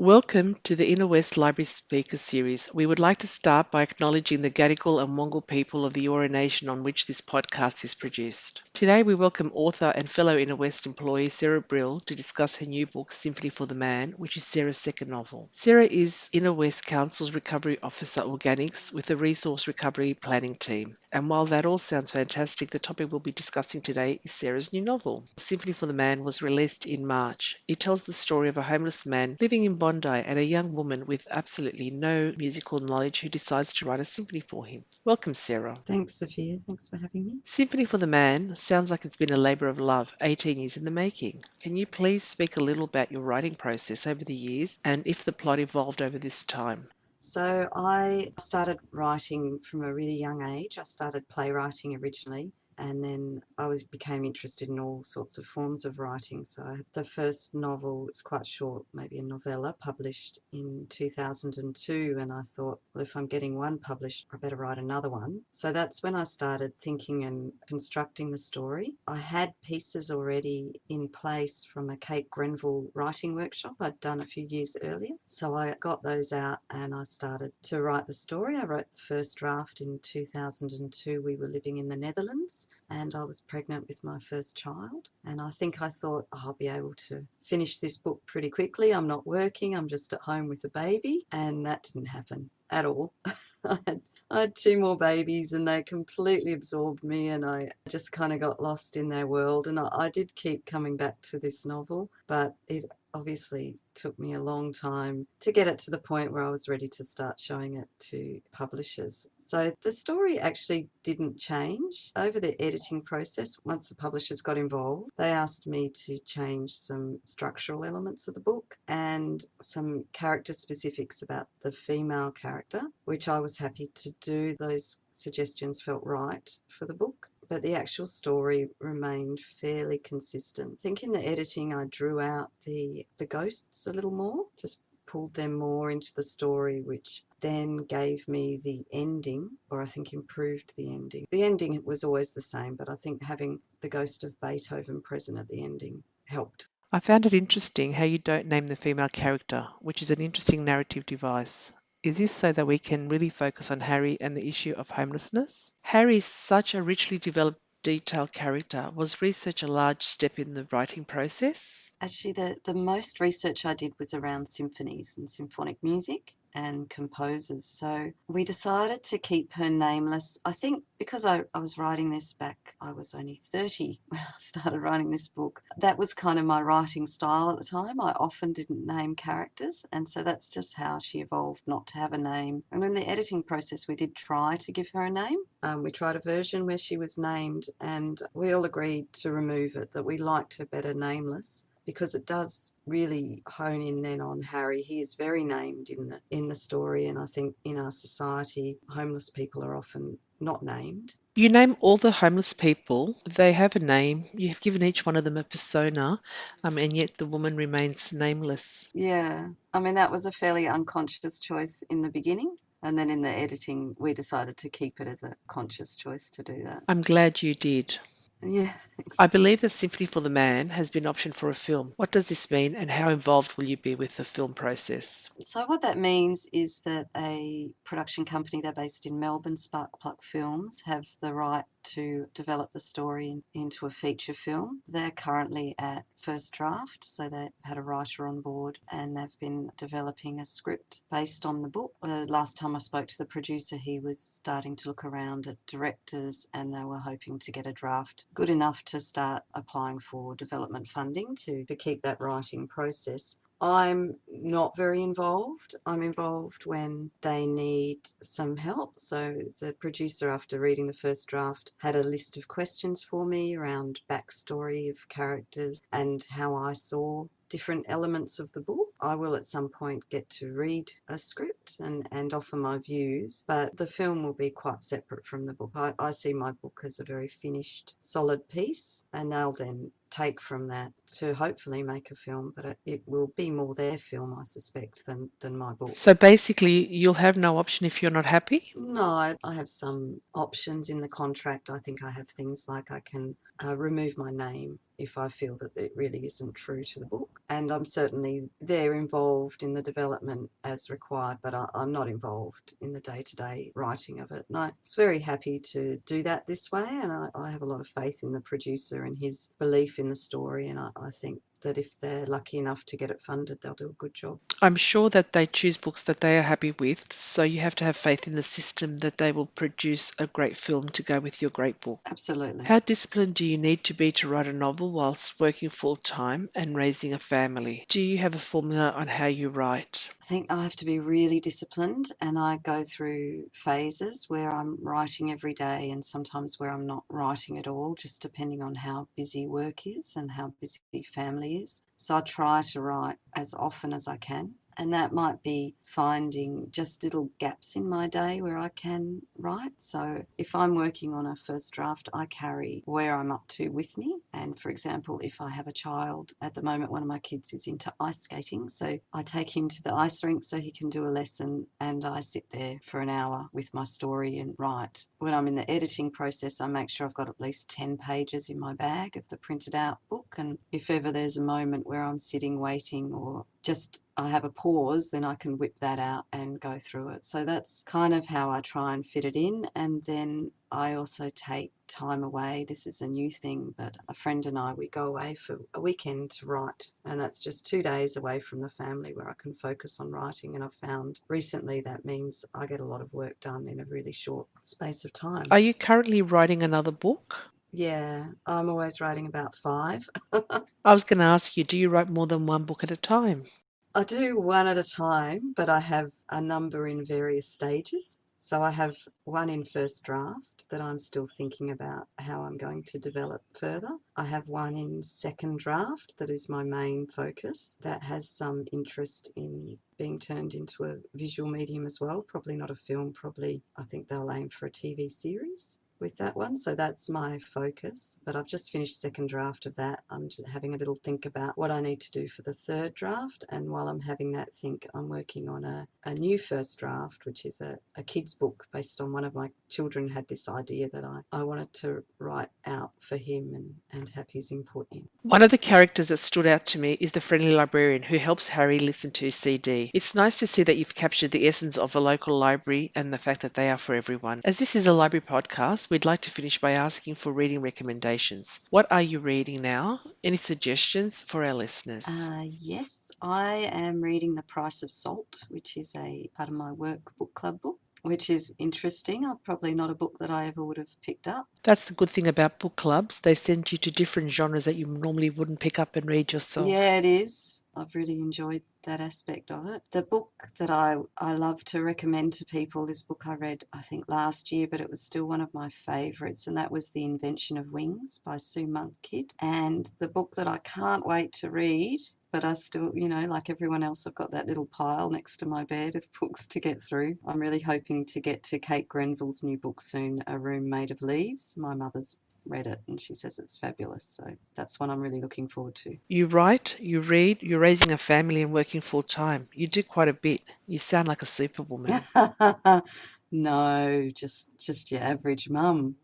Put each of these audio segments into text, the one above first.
Welcome to the Inner West Library Speaker Series. We would like to start by acknowledging the Gadigal and Wangal people of the Eora Nation on which this podcast is produced. Today we welcome author and fellow Inner West employee Sarah Brill to discuss her new book, Symphony for the Man, which is Sarah's second novel. Sarah is Inner West Council's Recovery Officer Organics with the Resource Recovery Planning Team. And while that all sounds fantastic, the topic we'll be discussing today is Sarah's new novel. Symphony for the Man was released in March. It tells the story of a homeless man living in Bondi and a young woman with absolutely no musical knowledge who decides to write a symphony for him. Welcome, Sarah. Thanks, Sophia. Thanks for having me. Symphony for the Man sounds like it's been a labour of love, 18 years in the making. Can you please speak a little about your writing process over the years and if the plot evolved over this time? So I started writing from a really young age. I started playwriting originally, and then became interested in all sorts of forms of writing. So the first novel was quite short, maybe a novella, published in 2002, and I thought, well, if I'm getting one published, I better write another one. So that's when I started thinking and constructing the story. I had pieces already in place from a Kate Grenville writing workshop I'd done a few years earlier. So I got those out and I started to write the story. I wrote the first draft in 2002. We were living in the Netherlands, and I was pregnant with my first child. And I thought, oh, I'll be able to finish this book pretty quickly. I'm not working, I'm just at home with a baby. And that didn't happen at all. I had two more babies and they completely absorbed me, and I just kind of got lost in their world. And I did keep coming back to this novel, but it obviously took me a long time to get it to the point where I was ready to start showing it to publishers. So the story actually didn't change over the editing process. Once the publishers got involved, they asked me to change some structural elements of the book and some character specifics about the female character, which I was happy to do. Those suggestions felt right for the book, but the actual story remained fairly consistent. I think in the editing I drew out the ghosts a little more, just pulled them more into the story, which then gave me the ending, or I think improved the ending. The ending was always the same, but I think having the ghost of Beethoven present at the ending helped. I found it interesting how you don't name the female character, which is an interesting narrative device. Is this so that we can really focus on Harry and the issue of homelessness? Harry is such a richly developed, detailed character. Was research a large step in the writing process? Actually, the most research I did was around symphonies and symphonic music and composers. So we decided to keep her nameless. I think because I was writing this back, I was only 30 when I started writing this book. That was kind of my writing style at the time. I often didn't name characters, and so that's just how she evolved, not to have a name. And in the editing process, we did try to give her a name. We tried a version where she was named, and we all agreed to remove it, that we liked her better nameless, because it does really hone in then on Harry. He is very named in the story, and I think in our society, homeless people are often not named. You name all the homeless people, they have a name, you've given each one of them a persona, and yet the woman remains nameless. Yeah, I mean, that was a fairly unconscious choice in the beginning. And then in the editing, we decided to keep it as a conscious choice to do that. I'm glad you did. Yeah, thanks. I believe that Symphony for the Man has been optioned for a film. What does this mean and how involved will you be with the film process? So what that means is that a production company, they're based in Melbourne, Sparkplug Films, have the right to develop the story into a feature film. They're currently at first draft, so they've had a writer on board and they've been developing a script based on the book. The last time I spoke to the producer, he was starting to look around at directors and they were hoping to get a draft good enough to start applying for development funding to keep that writing process. I'm not very involved. I'm involved when they need some help. So the producer, after reading the first draft, had a list of questions for me around backstory of characters and how I saw different elements of the book. I will at some point get to read a script and offer my views, but the film will be quite separate from the book. I see my book as a very finished, solid piece, and they'll then take from that to hopefully make a film, but it will be more their film, I suspect, than my book. So basically, you'll have no option if you're not happy? No, I have some options in the contract. I think I have things like I can remove my name if I feel that it really isn't true to the book. And I'm certainly there involved in the development as required, but I'm not involved in the day-to-day writing of it. And I was very happy to do that this way, and I have a lot of faith in the producer and his belief in the story, and I think that if they're lucky enough to get it funded, they'll do a good job. I'm sure that they choose books that they are happy with, so you have to have faith in the system that they will produce a great film to go with your great book. Absolutely. How disciplined do you need to be to write a novel whilst working full-time and raising a family? Do you have a formula on how you write? I think I have to be really disciplined, and I go through phases where I'm writing every day and sometimes where I'm not writing at all, just depending on how busy work is and how busy family is. So I try to write as often as I can. And that might be finding just little gaps in my day where I can write. So if I'm working on a first draft, I carry where I'm up to with me. And for example, if I have a child, at the moment, one of my kids is into ice skating. So I take him to the ice rink so he can do a lesson, and I sit there for an hour with my story and write. When I'm in the editing process, I make sure I've got at least 10 pages in my bag of the printed out book. And if ever there's a moment where I'm sitting waiting or just I have a pause, then I can whip that out and go through it. So that's kind of how I try and fit it in. And then I also take time away. This is a new thing, but a friend and I, we go away for a weekend to write. And that's just 2 days away from the family where I can focus on writing. And I've found recently that means I get a lot of work done in a really short space of time. Are you currently writing another book? Yeah, I'm always writing about 5. I was going to ask you, do you write more than one book at a time? I do one at a time, but I have a number in various stages. So I have one in first draft that I'm still thinking about how I'm going to develop further. I have one in second draft that is my main focus, that has some interest in being turned into a visual medium as well. Probably not a film, probably I think they'll aim for a TV series with that one. So that's my focus. But I've just finished second draft of that. I'm just having a little think about what I need to do for the third draft. And while I'm having that think, I'm working on a new first draft, which is a kid's book based on one of my children had this idea that I wanted to write out for him and have his input in. One of the characters that stood out to me is the friendly librarian who helps Harry listen to his CD. It's nice to see that you've captured the essence of a local library and the fact that they are for everyone. As this is a library podcast, we'd like to finish by asking for reading recommendations. What are you reading now? Any suggestions for our listeners? Yes, I am reading The Price of Salt, which is a part of my work book club book, which is interesting. Probably not a book that I ever would have picked up. That's the good thing about book clubs. They send you to different genres that you normally wouldn't pick up and read yourself. Yeah, it is. I've really enjoyed that aspect of it. The book that I love to recommend to people, this book I read, I think, last year, but it was still one of my favourites, and that was The Invention of Wings by Sue Monk Kidd. And the book that I can't wait to read, but I still, like everyone else, I've got that little pile next to my bed of books to get through. I'm really hoping to get to Kate Grenville's new book soon, A Room Made of Leaves. My mother's read it and she says it's fabulous. So that's one I'm really looking forward to. You write, you read, you're raising a family and working full time. You do quite a bit. You sound like a superwoman. No, just your average mum.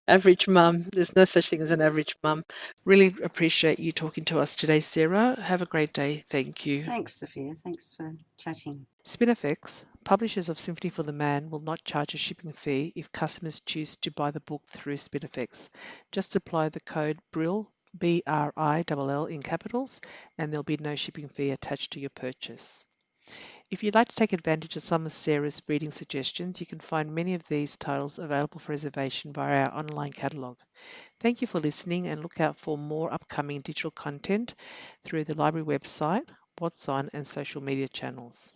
Average mum. There's no such thing as an average mum. Really appreciate you talking to us today, Sarah. Have a great day. Thank you. Thanks, Sophia. Thanks for chatting. Spinifex, publishers of Symphony for the Man, will not charge a shipping fee if customers choose to buy the book through Spinifex. Just apply the code BRILL, BRILL in capitals, and there'll be no shipping fee attached to your purchase. If you'd like to take advantage of some of Sarah's reading suggestions, you can find many of these titles available for reservation via our online catalogue. Thank you for listening, and look out for more upcoming digital content through the library website, What's On, and social media channels.